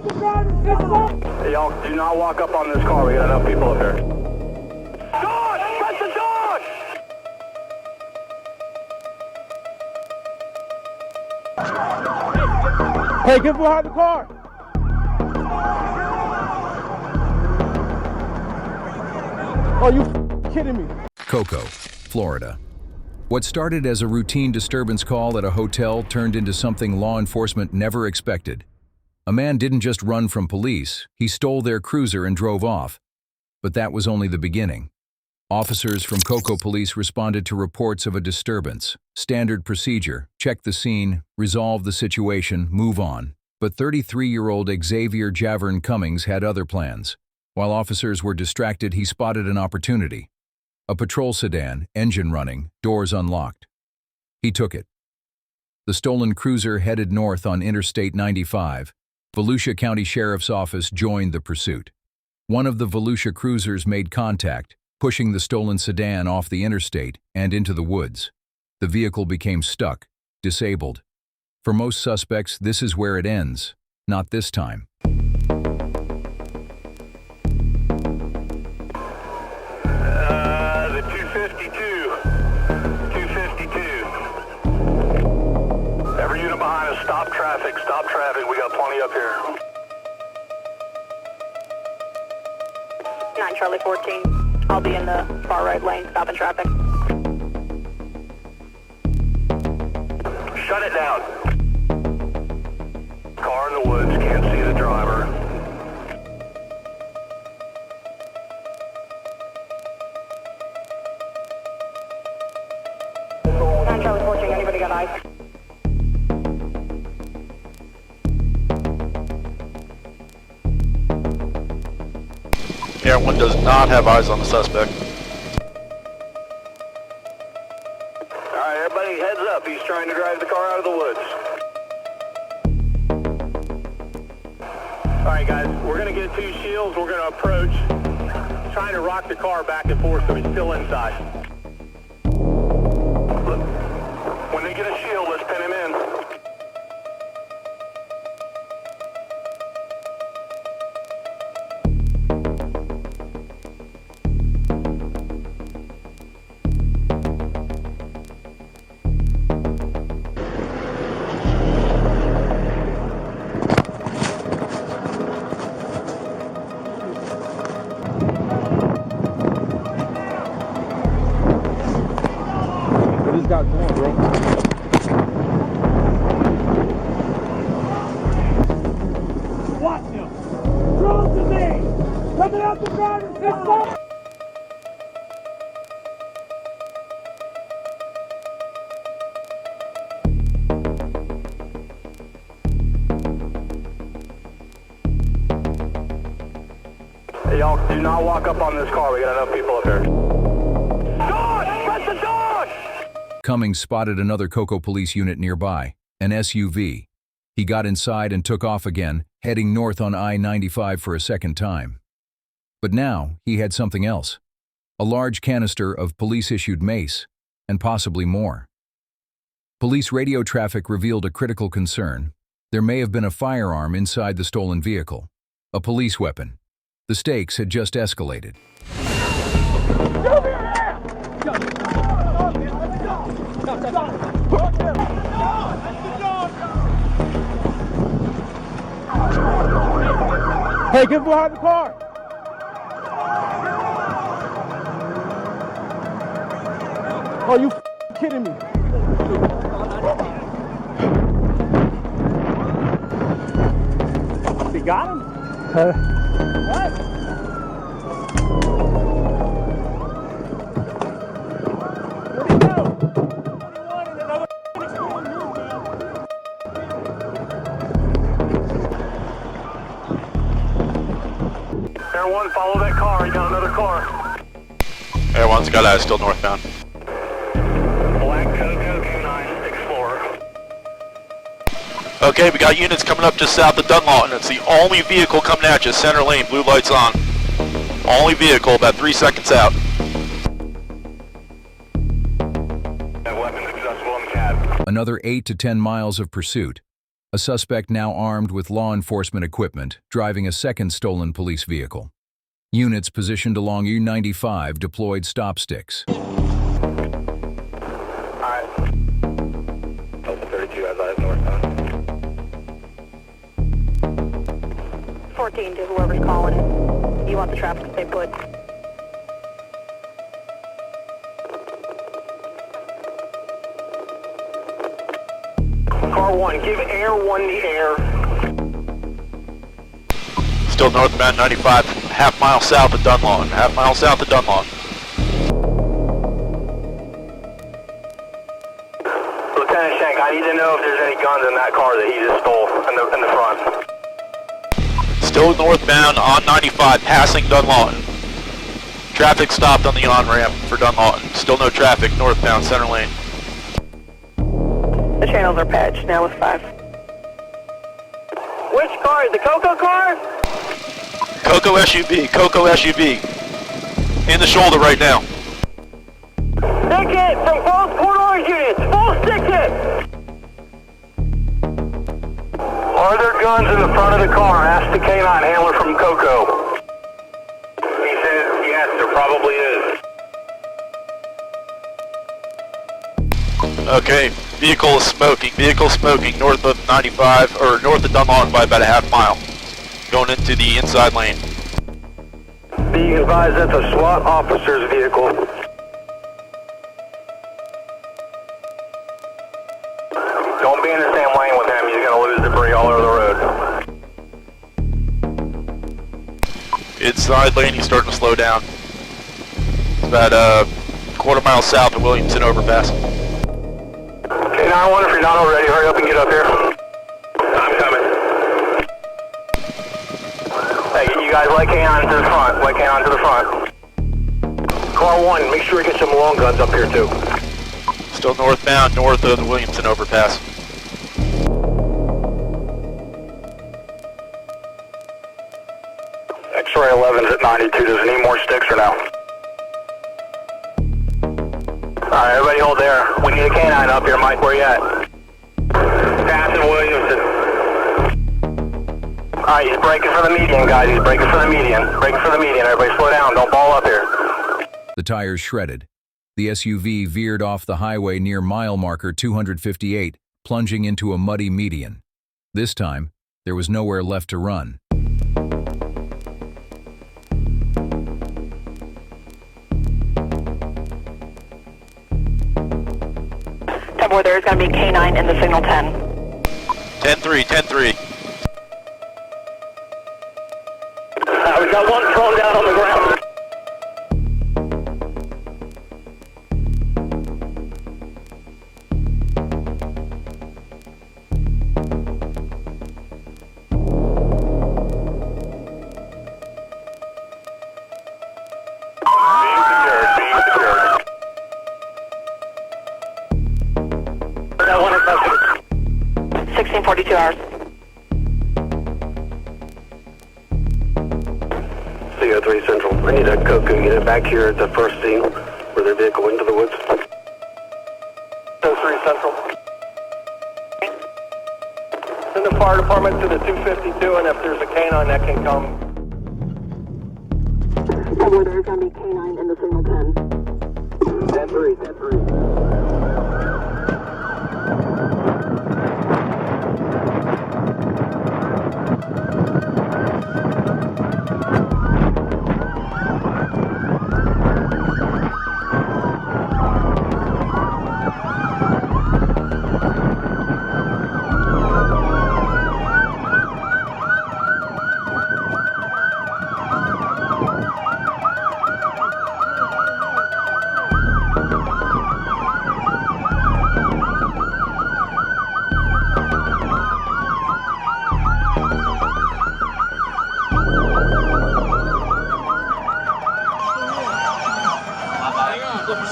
Hey, y'all, do not walk up on this car. We got enough people up here. Dog! Press the dog! Hey, get behind the car! Oh, you kidding me? Cocoa, Florida. What started as a routine disturbance call at a hotel turned into something law enforcement never expected. A man didn't just run from police, he stole their cruiser and drove off. But that was only the beginning. Officers from Cocoa Police responded to reports of a disturbance. Standard procedure: check the scene, resolve the situation, move on. But 33-year-old Xavier Javern Cummings had other plans. While officers were distracted, he spotted an opportunity. A patrol sedan, engine running, doors unlocked. He took it. The stolen cruiser headed north on Interstate 95. Volusia County Sheriff's Office joined the pursuit. One of the Volusia cruisers made contact, pushing the stolen sedan off the interstate and into the woods. The vehicle became stuck, disabled. For most suspects, this is where it ends. Not this time. The 252. Every unit behind us, stop traffic, stop traffic. We got plenty up here. 9 Charlie 14. I'll be in the far right lane, stopping traffic. Shut it down. Car in the woods, can't see the driver. Charlie 14, anybody got eyes? Air 1 does not have eyes on the suspect. Alright, everybody heads up. He's trying to drive the car out of the woods. Alright guys, we're going to get 2 shields. We're going to approach. Trying to rock the car back and forth so he's still inside. Look, when they get a shield, let's pin him in. What is got going, bro? Watch him! Drone to me! Coming out the driver's side! Hey, y'all, do not walk up on this car. We got enough people up here. Dog! Press the dog! Cummings spotted another Cocoa Police unit nearby, an SUV. He got inside and took off again, heading north on I-95 for a second time. But now, he had something else. A large canister of police-issued mace, and possibly more. Police radio traffic revealed a critical concern. There may have been a firearm inside the stolen vehicle. A police weapon. The stakes had just escalated. Hey, get behind the car! Oh, you kidding me? They got him? What? Where'd he go? Air 1, follow that car. You got another car. Air 1's got eyes, still northbound. Black Cocoa 29 Explorer. Okay, we got units coming up just south of Dunlawton. It's the only vehicle coming at you, center lane, blue lights on. Only vehicle, about 3 seconds out. Weapons accessible in the cab. Another 8 to 10 miles of pursuit. A suspect now armed with law enforcement equipment, driving a second stolen police vehicle. Units positioned along U-95 deployed stop sticks. Alright. Delta 32 as I have northbound. 14 to whoever's calling it. You want the traffic to stay put. Car 1, give Air 1 the air. Still northbound 95, half mile south of Dunlawton. Half mile south of Dunlawton. Lieutenant Shank, I need to know if there's any guns in that car that he just stole in the front. Still northbound on 95, passing Dunlawton. Traffic stopped on the on-ramp for Dunlawton. Still no traffic northbound center lane. The channels are patched now with 5. Which car? The Coco car? Coco SUV, Coco SUV. In the shoulder right now. Stick it from both Port Orange units! Full stick it! Are there guns in the front of the car? Ask the K9 handler from Coco. He says yes, there probably is. Okay, vehicle is smoking north of 95, or north of Dunlawton by about a half mile. Going into the inside lane. Being advised that's a SWAT officer's vehicle. Don't be in the same lane with him, he's gonna lose debris all over the road. Inside lane, he's starting to slow down. It's about a quarter mile south of Williamson overpass. Okay, 911, if you're not already, hurry up and get up here. I'm coming. Hey, you guys let K9 to the front. Let K9 to the front. Car 1, make sure you get some long guns up here too. Still northbound, north of the Williamson overpass. X-ray 11's at 92. Does it need more sticks or no? Alright, everybody hold there. We need a K9 up here. Mike, where you at? Passing Williamson. Alright, he's braking for the median, guys. He's braking for the median. Braking for the median. Everybody slow down. Don't ball up here. The tires shredded. The SUV veered off the highway near mile marker 258, plunging into a muddy median. This time, there was nowhere left to run. Boy, there's going to be K9 in the signal 10. 10-3, 10-3. We got one thrown down on the ground. Being secured. 1642 hours. CO3 Central. I need a Coco unit back here at the first scene where their vehicle went into the woods. CO3 Central. Send the fire department to the 252, and if there's a canine that can come. Boy, there's going to be K9 in the signal 10. 10-3, 10-3.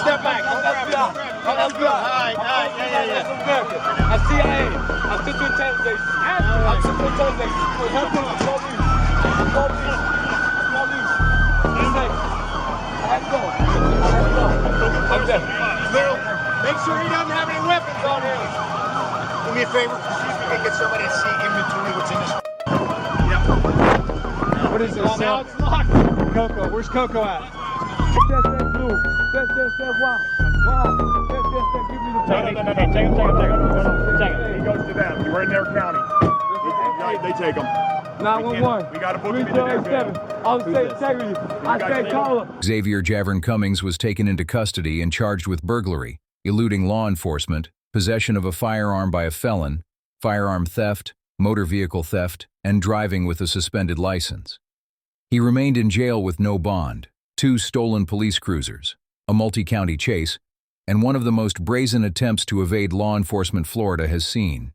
Step back. I'm FBI. I'm FBI. All right, yeah. I'm CIA. I'm Central Intelligence. I'm Central Intelligence. Police. I have to go. I'm dead. Make sure he doesn't have any weapons on him. Do me a favor. Excuse me. can't get somebody to see inventory what's in this. What is this? Now it's locked. Coco, where's Coco at? Blue. No, take him. He goes to them. We're in their county. They take him. 911. We got to put them in their van. I'll say integrity. I say call him. Xavier Javern Cummings was taken into custody and charged with burglary, eluding law enforcement, possession of a firearm by a felon, firearm theft, motor vehicle theft, and driving with a suspended license. He remained in jail with no bond, 2 stolen police cruisers, a multi-county chase, and one of the most brazen attempts to evade law enforcement Florida has seen.